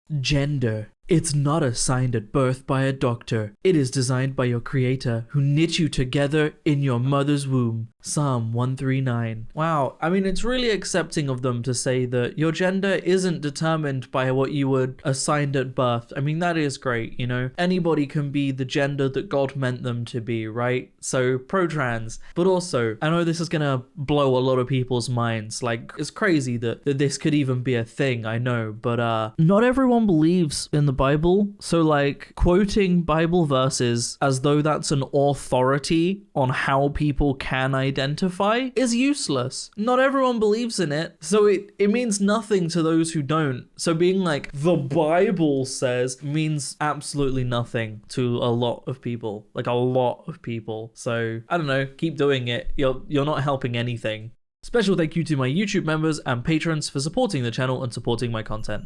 Gender. It's not assigned at birth by a doctor. It is designed by your creator who knit you together in your mother's womb. Psalm 139. Wow, I mean, it's really accepting of them to say that your gender isn't determined by what you were assigned at birth. I mean, that is great, you know? Anybody can be the gender that God meant them to be, right? So, pro-trans. But also, I know this is gonna blow a lot of people's minds. Like, it's crazy that this could even be a thing, I know. But, not everyone believes in the Bible. So, like, quoting Bible verses as though that's an authority on how people can identify is useless. Not everyone believes in it, so it means nothing to those who don't. So being like, the Bible says, means absolutely nothing to a lot of people. Like, a lot of people. So, I don't know, keep doing it. You're not helping anything. Special thank you to my YouTube members and patrons for supporting the channel and supporting my content.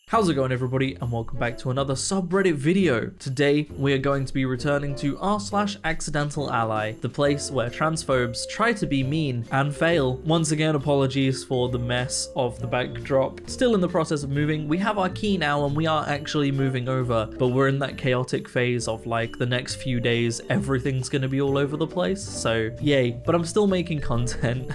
How's it going, everybody, and welcome back to another subreddit video. Today we are going to be returning to r/AccidentalAlly, the place where transphobes try to be mean and fail. Once again, apologies for the mess of the backdrop. Still in the process of moving. We have our key now and we are actually moving over, but we're in that chaotic phase of like the next few days everything's gonna be all over the place, so yay. But I'm still making content.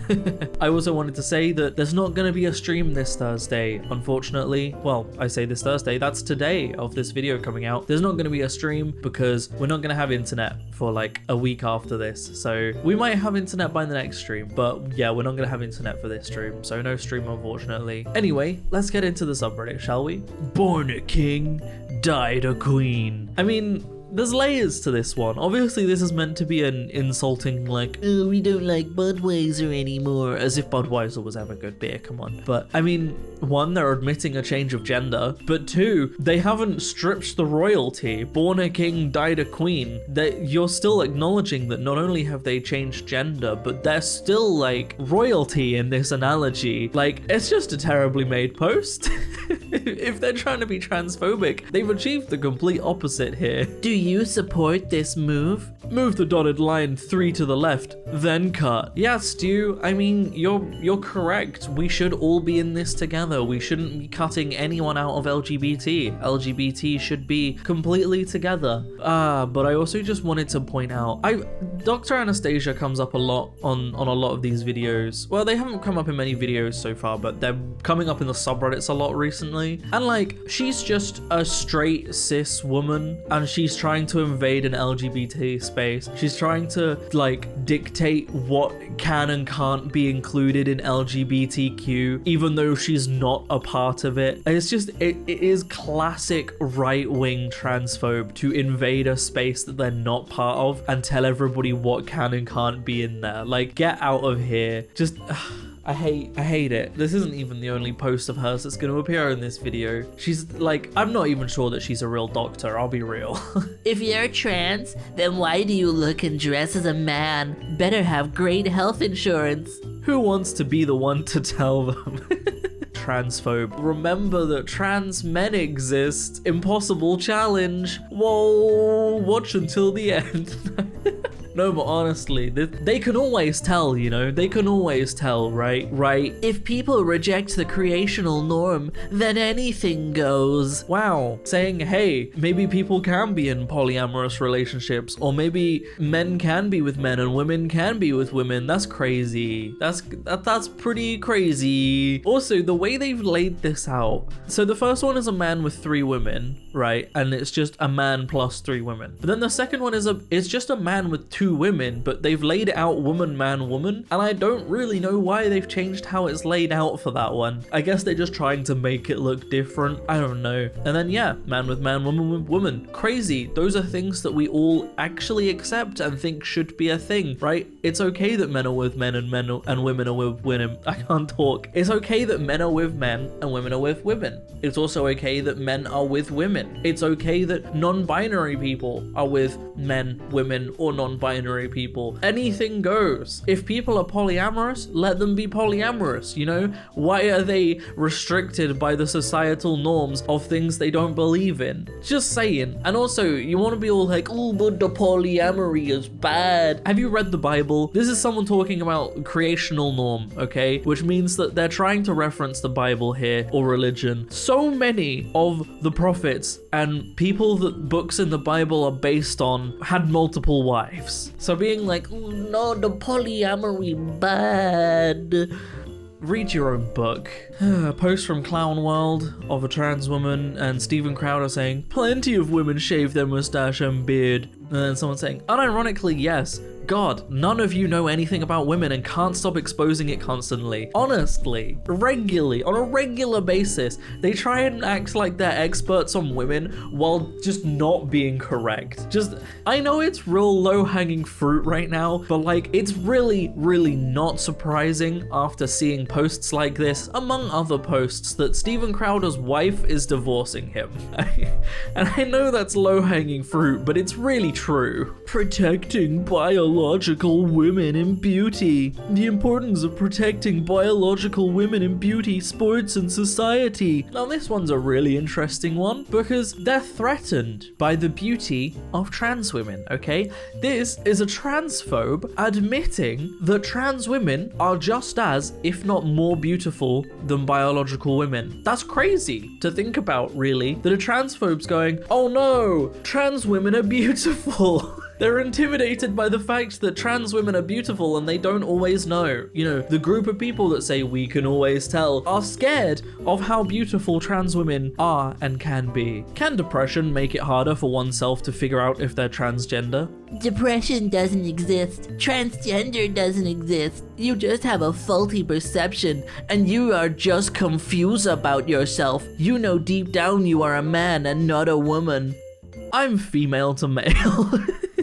I also wanted to say that there's not gonna be a stream this Thursday, unfortunately. Well, I say this Thursday, that's today of this video coming out. There's not going to be a stream because we're not going to have internet for like a week after this. So we might have internet by the next stream, but yeah, we're not going to have internet for this stream. So no stream, unfortunately. Anyway, let's get into the subreddit, shall we? Born a king, died a queen. I mean, there's layers to this one. Obviously, this is meant to be an insulting, like, oh, we don't like Budweiser anymore, as if Budweiser was ever good beer, come on. But, I mean, one, they're admitting a change of gender, but two, they haven't stripped the royalty. Born a king, died a queen. You're still acknowledging that not only have they changed gender, but they're still, like, royalty in this analogy. Like, it's just a terribly made post. If they're trying to be transphobic, they've achieved the complete opposite here. Do you support this move? Move the dotted line 3 to the left, then cut. Yeah, Stu, I mean, you're correct. We should all be in this together. We shouldn't be cutting anyone out of LGBT. LGBT should be completely together. But I also just wanted to point out, Dr. Anastasia comes up a lot on a lot of these videos. Well, they haven't come up in many videos so far, but they're coming up in the subreddits a lot recently. And like, she's just a straight cis woman, and she's trying to invade an LGBT space. She's trying to like dictate what can and can't be included in LGBTQ, even though she's not a part of it. It's just, it is classic right-wing transphobe to invade a space that they're not part of and tell everybody what can and can't be in there. Like, get out of here. Just I hate it. This isn't even the only post of hers that's going to appear in this video. She's like, I'm not even sure that she's a real doctor, I'll be real. If you're trans, then why do you look and dress as a man? Better have great health insurance. Who wants to be the one to tell them? Transphobe. Remember that trans men exist. Impossible challenge. Whoa, watch until the end. No, but honestly, they can always tell, you know? They can always tell, right? Right? If people reject the creational norm, then anything goes. Wow. Saying, hey, maybe people can be in polyamorous relationships, or maybe men can be with men and women can be with women. That's crazy. That's pretty crazy. Also, the way they've laid this out. So the first one is a man with 3 women, right? And it's just a man plus 3 women. But then the second one is just a man with 2 women, but they've laid it out woman, man, woman, and I don't really know why they've changed how it's laid out for that one. I guess they're just trying to make it look different. I don't know. And then yeah, man with man, woman with woman. Crazy. Those are things that we all actually accept and think should be a thing, right? It's okay that men are with men and women are with women. I can't talk. It's okay that men are with men and women are with women. It's also okay that men are with women. It's okay that non-binary people are with men, women, or non-binary non-binary people. Anything goes. If people are polyamorous, let them be polyamorous, you know? Why are they restricted by the societal norms of things they don't believe in? Just saying. And also, you want to be all like, oh, but the polyamory is bad. Have you read the Bible? This is someone talking about creational norm, okay? Which means that they're trying to reference the Bible here, or religion. So many of the prophets and people that books in the Bible are based on had multiple wives. So being like, oh, no, the polyamory bad. Read your own book. A post from Clown World of a trans woman and Steven Crowder saying, plenty of women shave their mustache and beard. And then someone saying, unironically, yes. God, none of you know anything about women and can't stop exposing it constantly. Honestly, regularly, on a regular basis, they try and act like they're experts on women while just not being correct. I know it's real low-hanging fruit right now, but like, it's really, really not surprising after seeing posts like this, among other posts, that Steven Crowder's wife is divorcing him. And I know that's low-hanging fruit, but it's really true. Protecting biological women in beauty. The importance of protecting biological women in beauty, sports, and society. Now this one's a really interesting one because they're threatened by the beauty of trans women, okay? This is a transphobe admitting that trans women are just as, if not more beautiful than biological women. That's crazy to think about, really, that a transphobe's going, oh no, trans women are beautiful. They're intimidated by the fact that trans women are beautiful and they don't always know. You know, the group of people that say we can always tell are scared of how beautiful trans women are and can be. Can depression make it harder for oneself to figure out if they're transgender? Depression doesn't exist. Transgender doesn't exist. You just have a faulty perception and you are just confused about yourself. You know deep down you are a man and not a woman. I'm female to male.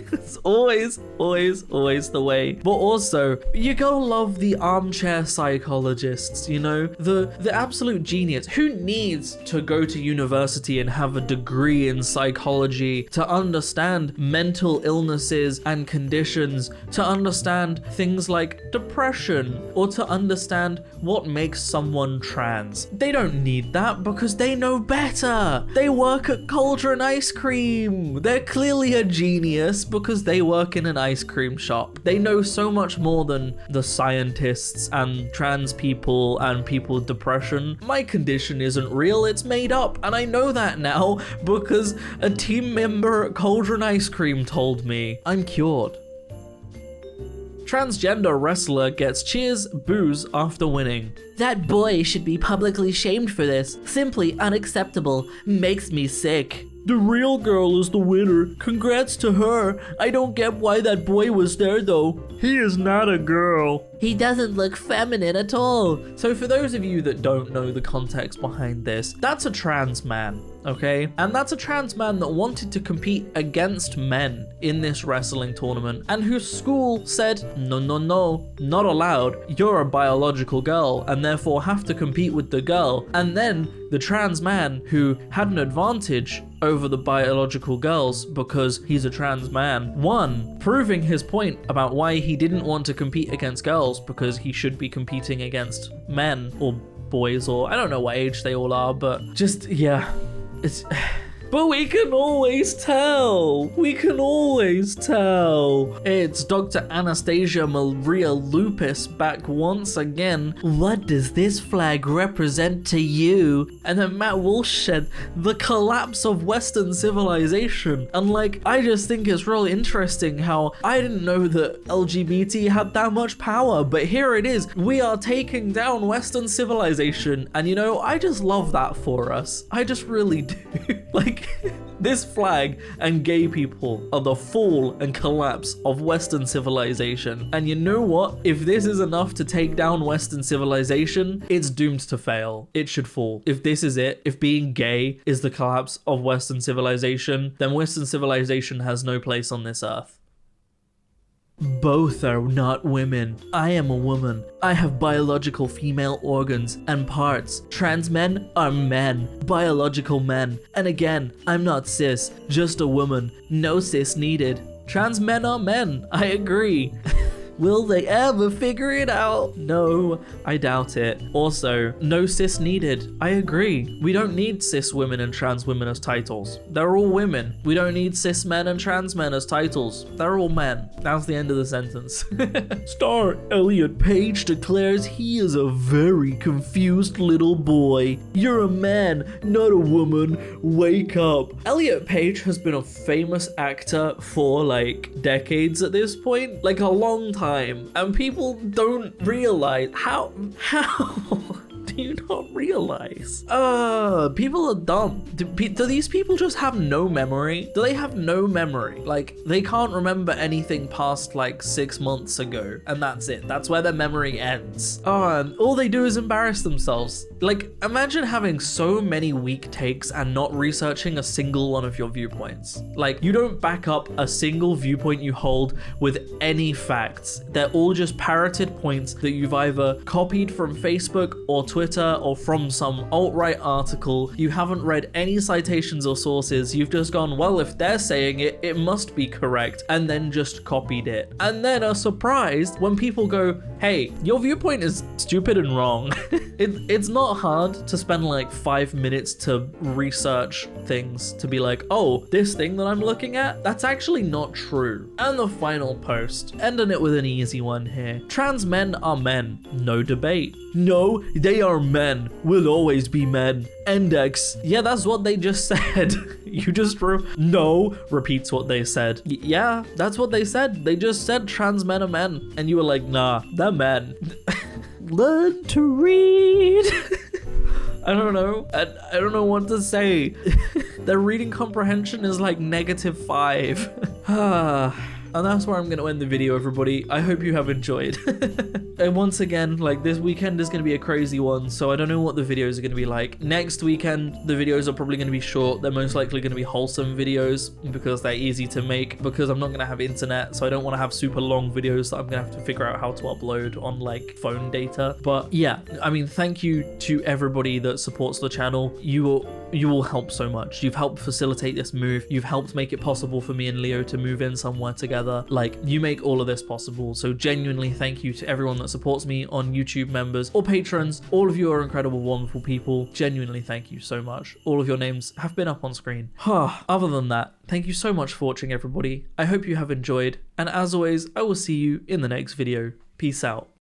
It's always the way. But also, you gotta love the armchair psychologists, you know? The absolute genius. Who needs to go to university and have a degree in psychology to understand mental illnesses and conditions, to understand things like depression, or to understand what makes someone trans? They don't need that because they know better. They work at Cauldron Ice Cream. They're clearly a genius because they work in an ice cream shop. They know so much more than the scientists and trans people and people with depression. My condition isn't real, it's made up, and I know that now because a team member at Cauldron Ice Cream told me. I'm cured. Transgender wrestler gets cheers, boos after winning. That boy should be publicly shamed for this. Simply unacceptable. Makes me sick. The real girl is the winner. Congrats to her. I don't get why that boy was there though. He is not a girl. He doesn't look feminine at all. So for those of you that don't know the context behind this, that's a trans man, okay? And that's a trans man that wanted to compete against men in this wrestling tournament and whose school said, no, not allowed. You're a biological girl and therefore have to compete with the girl. And then the trans man who had an advantage over the biological girls because he's a trans man won, proving his point about why he didn't want to compete against girls because he should be competing against men or boys, or I don't know what age they all are, but just, yeah, it's... But we can always tell. We can always tell. It's Dr. Anastasia Maria Lupus back once again. What does this flag represent to you? And then Matt Walsh said, the collapse of Western civilization. And like, I just think it's really interesting how I didn't know that LGBT had that much power, but here it is. We are taking down Western civilization. And you know, I just love that for us. I just really do. Like, this flag and gay people are the fall and collapse of Western civilization. And you know what? If this is enough to take down Western civilization, it's doomed to fail. It should fall. If this is it, if being gay is the collapse of Western civilization, then Western civilization has no place on this earth. Both are not women. I am a woman. I have biological female organs and parts. Trans men are men. Biological men. And again, I'm not cis, just a woman. No cis needed. Trans men are men. I agree. Will they ever figure it out? No, I doubt it. Also, no cis needed. I agree. We don't need cis women and trans women as titles. They're all women. We don't need cis men and trans men as titles. They're all men. That's the end of the sentence. Star Elliot Page declares he is a very confused little boy. You're a man, not a woman. Wake up. Elliot Page has been a famous actor for like decades at this point. Like a long time. And people don't realize how do you not realize? People are dumb. Do these people just have no memory? Do they have no memory? Like, they can't remember anything past like 6 months ago, and that's it. That's where their memory ends. And all they do is embarrass themselves. Like, imagine having so many weak takes and not researching a single one of your viewpoints. Like, you don't back up a single viewpoint you hold with any facts. They're all just parroted points that you've either copied from Facebook or Twitter or from some alt-right article. You haven't read any citations or sources. You've just gone, well, if they're saying it, it must be correct, and then just copied it. And then are surprised when people go, hey, your viewpoint is stupid and wrong. It's not hard to spend like 5 minutes to research things to be like, oh, this thing that I'm looking at, that's actually not true. And the final post, ending it with an easy one here. Trans men are men, no debate. No, they are men, will always be men. Index. Yeah, that's what they just said. You just no repeats what they said. Yeah, that's what they said. They just said trans men are men. And you were like, nah, they're men. Learn to read. I don't know. I don't know what to say. Their reading comprehension is like -5. And that's where I'm going to end the video, everybody. I hope you have enjoyed. And once again, like, this weekend is going to be a crazy one, so I don't know what the videos are going to be like. Next weekend, the videos are probably going to be short. They're most likely going to be wholesome videos because they're easy to make, because I'm not going to have internet, so I don't want to have super long videos that I'm going to have to figure out how to upload on, like, phone data. But yeah, I mean, thank you to everybody that supports the channel. You will help so much. You've helped facilitate this move. You've helped make it possible for me and Leo to move in somewhere together. Like, you make all of this possible. So genuinely thank you to everyone that supports me on YouTube, members or patrons. All of you are incredible, wonderful people. Genuinely thank you so much. All of your names have been up on screen. Other than that, thank you so much for watching, everybody. I hope you have enjoyed. And as always, I will see you in the next video. Peace out.